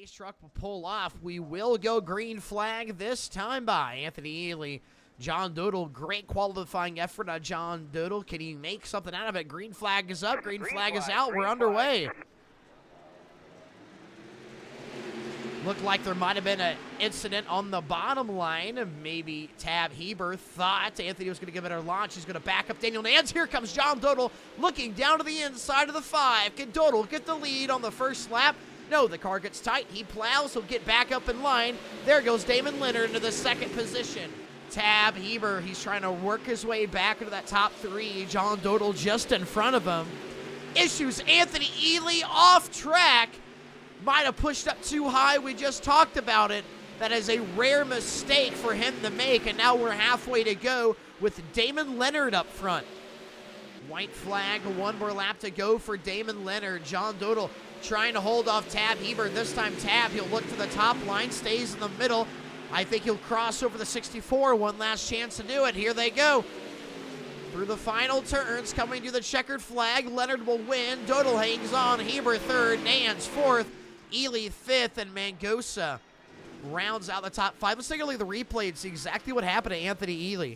race truck will pull off. We will go green flag this time by Anthony Ely. John Doodle, great qualifying effort on John Doodle. Can he make something out of it? Green flag is up, green flag is out. We're underway. Looked like there might have been an incident on the bottom line. Maybe Tab Heber thought Anthony was going to give it a launch. He's going to back up Daniel Nance. Here comes John Doodle looking down to the inside of the 5. Can Doodle get the lead on the first lap? No, the car gets tight. He plows. He'll get back up in line. There goes Damon Leonard into the second position. Tab Heber, he's trying to work his way back into that top 3. John Doodle just in front of him. Issues Anthony Ely off track. Might have pushed up too high. We just talked about it. That is a rare mistake for him to make, and now we're halfway to go with Damon Leonard up front. White flag, 1 more lap to go for Damon Leonard. John Doodle trying to hold off Tab Heber. This time Tab, he'll look to the top line, stays in the middle. I think he'll cross over the 64. One last chance to do it. Here they go. Through the final turns, coming to the checkered flag. Leonard will win. Doodle hangs on. Heber 3rd. Nance 4th. Ely 5th, and Mangosa rounds out the top 5. Let's take a look at the replay and see exactly what happened to Anthony Ely.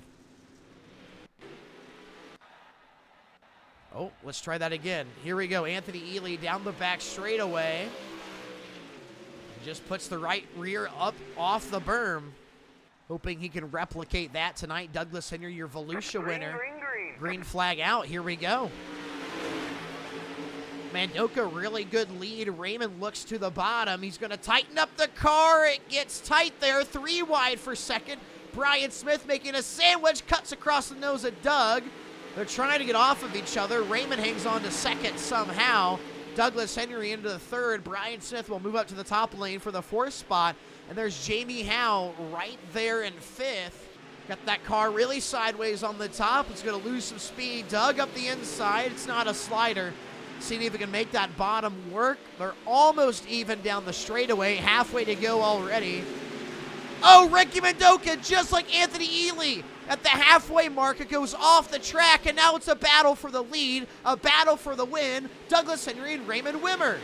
Oh, let's try that again. Here we go. Anthony Ely down the back straightaway. Just puts the right rear up off the berm. Hoping he can replicate that tonight. Douglas Henry, your Volusia winner. Green flag out. Here we go. Mandoka, really good lead. Raymond looks to the bottom. He's going to tighten up the car. It gets tight there. 3 wide for second. Brian Smith making a sandwich. Cuts across the nose of Doug. They're trying to get off of each other. Raymond hangs on to second somehow. Douglas Henry into the 3rd. Brian Smith will move up to the top lane for the 4th spot. And there's Jamie Howe right there in 5th. Got that car really sideways on the top. It's going to lose some speed. Doug up the inside. It's not a slider. Seeing if he can make that bottom work. They're almost even down the straightaway. Halfway to go already. Oh, Ricky Mandoka, just like Anthony Ely. At the halfway mark, it goes off the track, and now it's a battle for the lead, a battle for the win. Douglas Henry and Raymond Wimmer.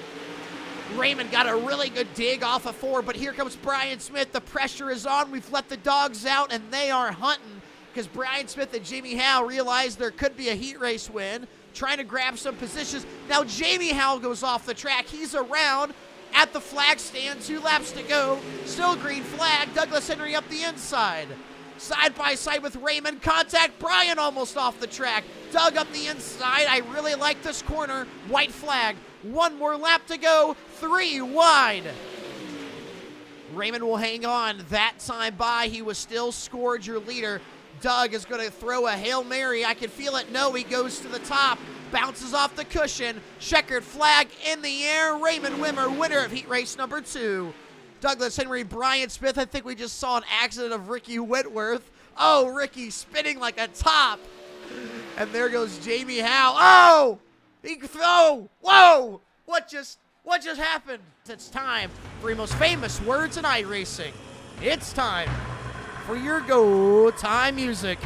Raymond got a really good dig off of 4, but here comes Brian Smith. The pressure is on. We've let the dogs out, and they are hunting because Brian Smith and Jamie Howe realized there could be a heat race win, trying to grab some positions. Now Jamie Howe goes off the track. He's around at the flag stand. 2 laps to go. Still green flag. Douglas Henry up the inside. Side by side with Raymond. Contact. Brian almost off the track. Doug up the inside. I really like this corner. White flag. 1 more lap to go. 3 wide. Raymond will hang on. That time by, he was still scored your leader. Doug is going to throw a Hail Mary. I can feel it. No, he goes to the top. Bounces off the cushion. Checkered flag in the air. Raymond Wimmer, winner of heat race number 2. Douglas Henry, Brian Smith. I think we just saw an accident of Ricky Whitworth. Oh, Ricky spinning like a top. And there goes Jamie Howe. Oh! Whoa! What just happened? It's time for your most famous words in iRacing. It's time for your go time music.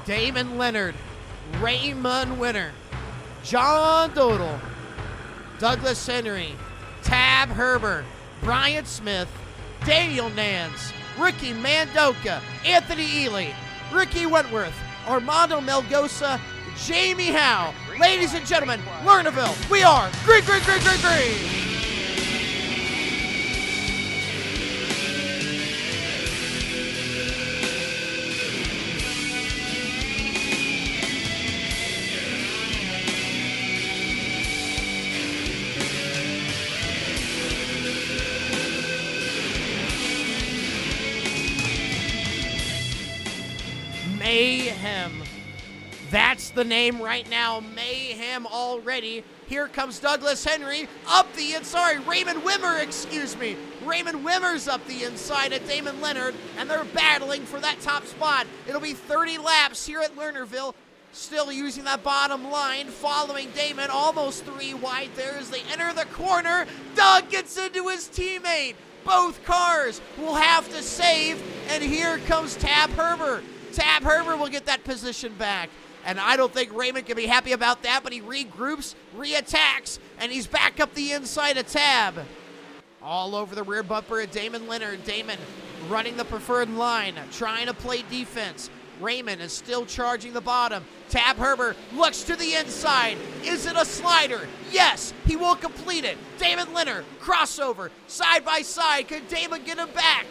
Damon Leonard, Raymond Winner, John Doodle, Douglas Henry, Tab Heber, Brian Smith, Daniel Nance, Ricky Mandoka, Anthony Ely, Ricky Wentworth, Armando Melgosa, Jamie Howe. Ladies and gentlemen, Lernerville, we are green. Mayhem. That's the name right now. Mayhem already. Here comes Douglas Henry up the inside. Raymond Wimmer, excuse me. Raymond Wimmer's up the inside at Damon Leonard, and they're battling for that top spot. It'll be 30 laps here at Lernerville. Still using that bottom line, following Damon, almost 3 wide there as they enter the corner. Doug gets into his teammate. Both cars will have to save, and here comes Tab Heber. Tab Heber will get that position back And I don't think Raymond can be happy about that, but he regroups, re-attacks, and he's back up the inside of Tab. All over the rear bumper of Damon Leonard. Damon running the preferred line, trying to play defense. Raymond is still charging the bottom. Tab Herbert looks to the inside. Is it a slider? Yes, he will complete it. Damon Leonard, crossover, side by side. Could Damon get him back?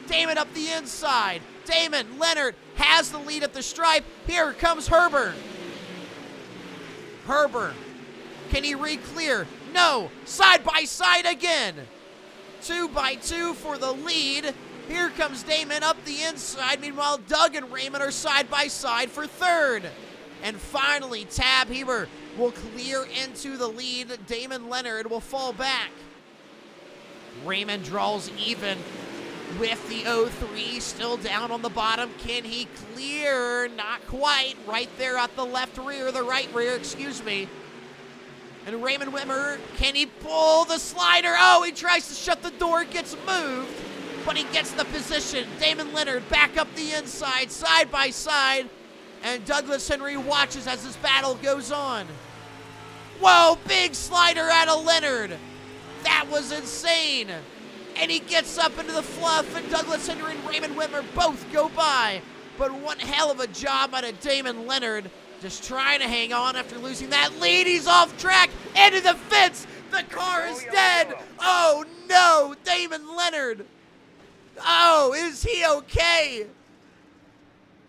Damon up the inside. Damon Leonard has the lead at the stripe. Here comes Herbert. Herbert, can he re-clear? No, side by side again. 2 by 2 for the lead. Here comes Damon up the inside. Meanwhile, Doug and Raymond are side by side for third. And finally, Tab Heber will clear into the lead. Damon Leonard will fall back. Raymond draws even with the 0-3, still down on the bottom. Can he clear? Not quite. Right there at the right rear, excuse me. And Raymond Wimmer, can he pull the slider? Oh, he tries to shut the door, gets moved, but he gets the position. Damon Leonard back up the inside, side by side, and Douglas Henry watches as this battle goes on. Whoa, big slider out of Leonard. That was insane. And he gets up into the fluff, and Douglas Henry and Raymond Wimmer both go by. But one hell of a job out of Damon Leonard, just trying to hang on after losing that lead. He's off track, into the fence. The car is dead. Oh, no, Damon Leonard. Oh, is he okay?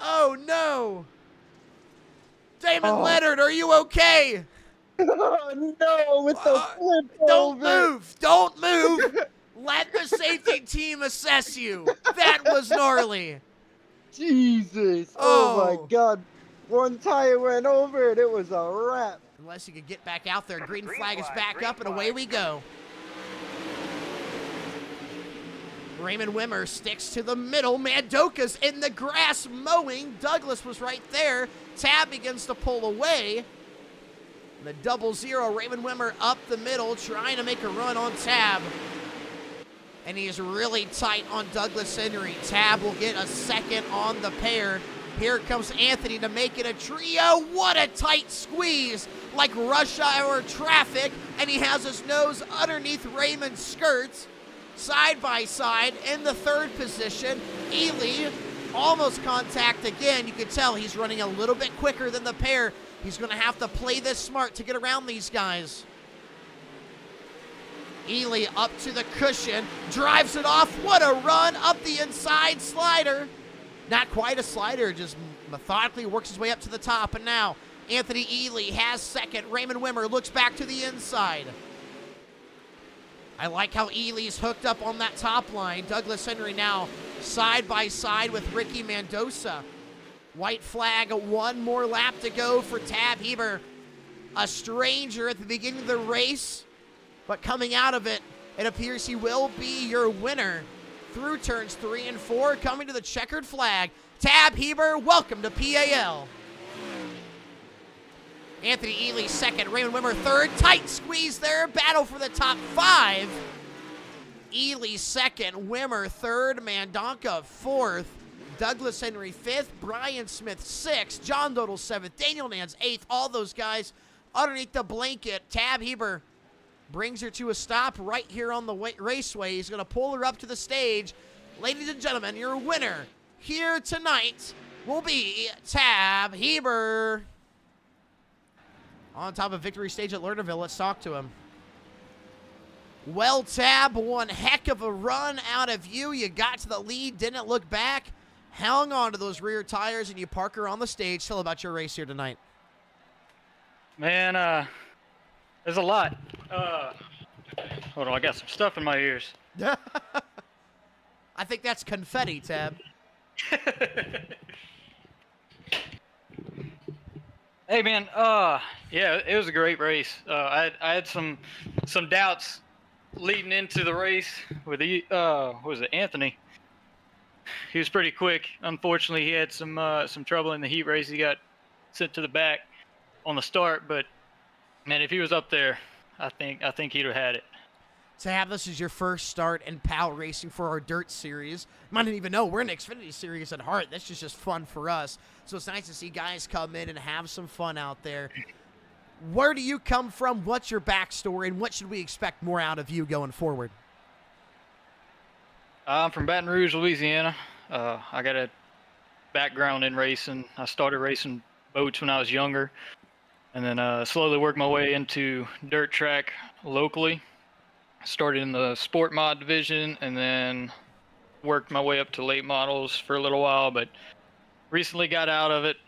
Oh, no. Damon Leonard, are you okay? Oh, no, with the flip Don't over. move. Don't move. Let the safety team assess you. That was gnarly. Jesus. Oh, my God. One tire went over and it was a wrap. Unless you could get back out there. Green flag is back up, and away we go. Raymond Wimmer sticks to the middle. Mandoka's in the grass mowing. Douglas was right there. Tab begins to pull away. The 0-0, Raymond Wimmer up the middle, trying to make a run on Tab. And he is really tight on Douglas Henry. Tab will get a second on the pair. Here comes Anthony to make it a trio. What a tight squeeze, like rush hour traffic. And he has his nose underneath Raymond's skirts. Side by side in the third position. Ely, almost contact again. You can tell he's running a little bit quicker than the pair. He's going to have to play this smart to get around these guys. Ely up to the cushion, drives it off. What a run up the inside slider. Not quite a slider, just methodically works his way up to the top. And now Anthony Ely has second. Raymond Wimmer looks back to the inside. I like how Ely's hooked up on that top line. Douglas Henry now side by side with Ricky Mendoza. White flag, one more lap to go for Tab Heber. A stranger at the beginning of the race, but coming out of it, it appears he will be your winner through turns 3 and 4, coming to the checkered flag. Tab Heber, welcome to PAL. Anthony Ely second, Raymond Wimmer third. Tight squeeze there, battle for the top 5. Ely second, Wimmer third, Mandonka fourth, Douglas Henry fifth, Brian Smith sixth, John Dodal seventh, Daniel Nance eighth. All those guys underneath the blanket. Tab Heber brings her to a stop right here on the raceway. He's going to pull her up to the stage. Ladies and gentlemen, your winner here tonight will be Tab Heber. On top of victory stage at Lernerville, let's talk to him. Well, Tab, one heck of a run out of you. You got to the lead, didn't look back, hung on to those rear tires, and you park her on the stage. Tell about your race here tonight. Man, there's a lot. Hold on, I got some stuff in my ears. I think that's confetti, Tab. Hey, man, yeah, it was a great race. I had some doubts leading into the race with what was it, Anthony? He was pretty quick. Unfortunately, he had some trouble in the heat race. He got sent to the back on the start, but man, if he was up there, I think he'd have had it. To have this as your first start in PALracing for our dirt series. You might not even know we're an Xfinity series at heart. That's just fun for us. So it's nice to see guys come in and have some fun out there. Where do you come from? What's your backstory, and what should we expect more out of you going forward? I'm from Baton Rouge, Louisiana. I got a background in racing. I started racing boats when I was younger, and then slowly worked my way into dirt track locally. Started in the sport mod division, and then worked my way up to late models for a little while, but recently got out of it,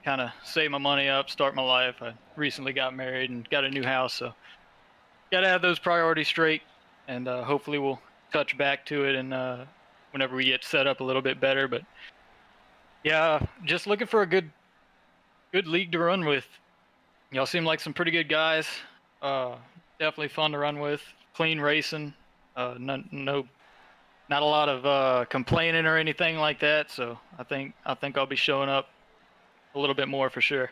kind of save my money up, start my life. I recently got married and got a new house, so got to have those priorities straight, and hopefully we'll touch back to it and whenever we get set up a little bit better. But yeah, just looking for a good league to run with. Y'all seem like some pretty good guys. Definitely fun to run with. Clean racing. Not a lot of complaining or anything like that. So I think I'll be showing up a little bit more for sure.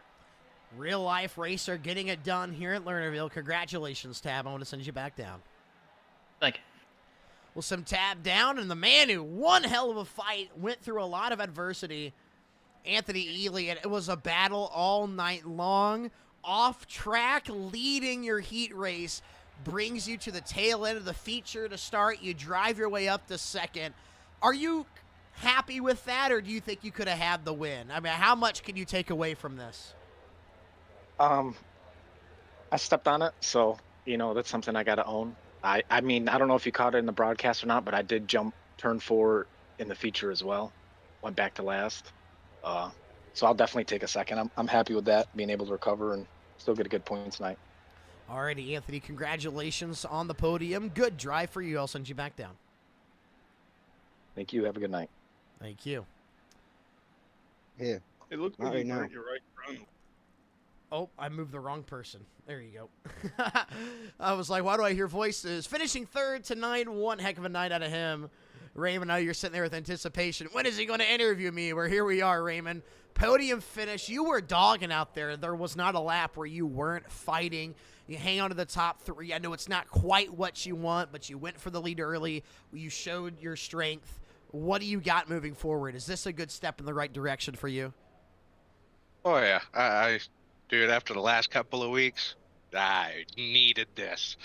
Real life racer getting it done here at Lernerville. Congratulations, Tab. I want to send you back down. Thank you. Well, some Tab down, and the man who one hell of a fight, went through a lot of adversity, Anthony Ely, and it was a battle all night long. Off track, leading your heat race, brings you to the tail end of the feature to start. You drive your way up to second. Are you happy with that, or do you think you could have had the win? I mean, how much can you take away from this? I stepped on it, so that's something I got to own. I mean, I don't know if you caught it in the broadcast or not, but I did jump turn 4 in the feature as well. Went back to last. So I'll definitely take a second. I'm happy with that, being able to recover and still get a good point tonight. Alrighty, Anthony, congratulations on the podium. Good drive for you. I'll send you back down. Thank you. Have a good night. Thank you. Yeah. It looks Not like right you now. hurt your right front. Oh, I moved the wrong person. There you go. I was like, why do I hear voices? Finishing third tonight. One heck of a night out of him. Raymond, now you're sitting there with anticipation. When is he going to interview me? Well, here we are, Raymond. Podium finish. You were dogging out there. There was not a lap where you weren't fighting. You hang on to the top 3. I know it's not quite what you want, but you went for the lead early. You showed your strength. What do you got moving forward? Is this a good step in the right direction for you? Oh yeah, I dude, after the last couple of weeks, I needed this.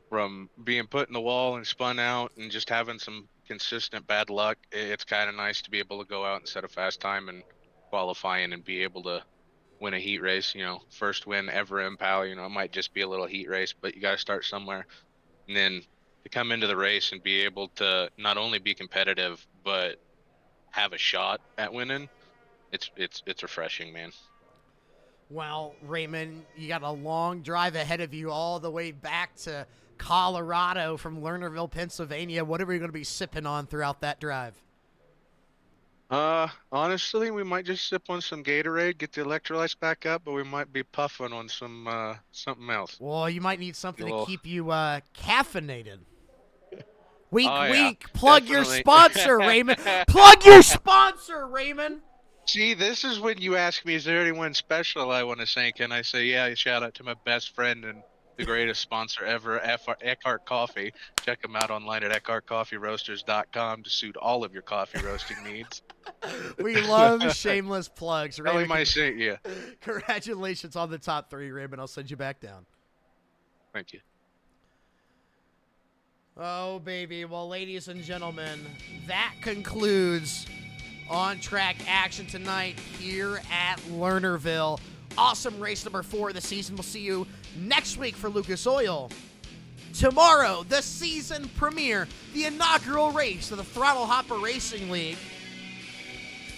From being put in the wall and spun out and just having some consistent bad luck, it's kind of nice to be able to go out and set a fast time and qualifying and be able to win a heat race. First win ever in PAL. It might just be a little heat race, but you got to start somewhere. And then to come into the race and be able to not only be competitive but have a shot at winning, it's refreshing, man. Well, Raymond, you got a long drive ahead of you all the way back to Colorado from Lernerville, Pennsylvania. Whatever you're going to be sipping on throughout that drive. Honestly, we might just sip on some Gatorade, get the electrolytes back up, but we might be puffing on some something else. Well, you might need something to Well- keep you caffeinated. Wink, Oh, yeah, wink. Plug your definitely. sponsor, Raymond. Plug your sponsor, Raymond. See, this is when you ask me, is there anyone special I want to thank? And I say, yeah, shout out to my best friend and the greatest sponsor ever, Eckhart Coffee. Check them out online at eckhartcoffeeroasters.com to suit all of your coffee roasting needs. We love shameless plugs. Tell him Raymond, I sent you. congratulations on the top 3, Raymond. I'll send you back down. Thank you. Oh, baby. Well, ladies and gentlemen, that concludes on-track action tonight here at Lernerville. Awesome race number 4 of the season. We'll see you next week for Lucas Oil. Tomorrow, the season premiere, the inaugural race of the Throttle Hopper Racing League.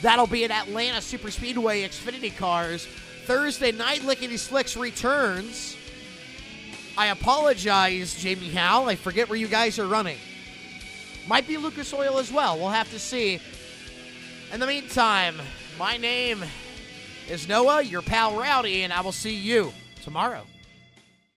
That'll be at Atlanta Superspeedway Xfinity Cars. Thursday night, Lickety Slicks returns. I apologize, Jamie Howell. I forget where you guys are running. Might be Lucas Oil as well. We'll have to see. In the meantime, my name is Noah, your pal Rowdy, and I will see you tomorrow.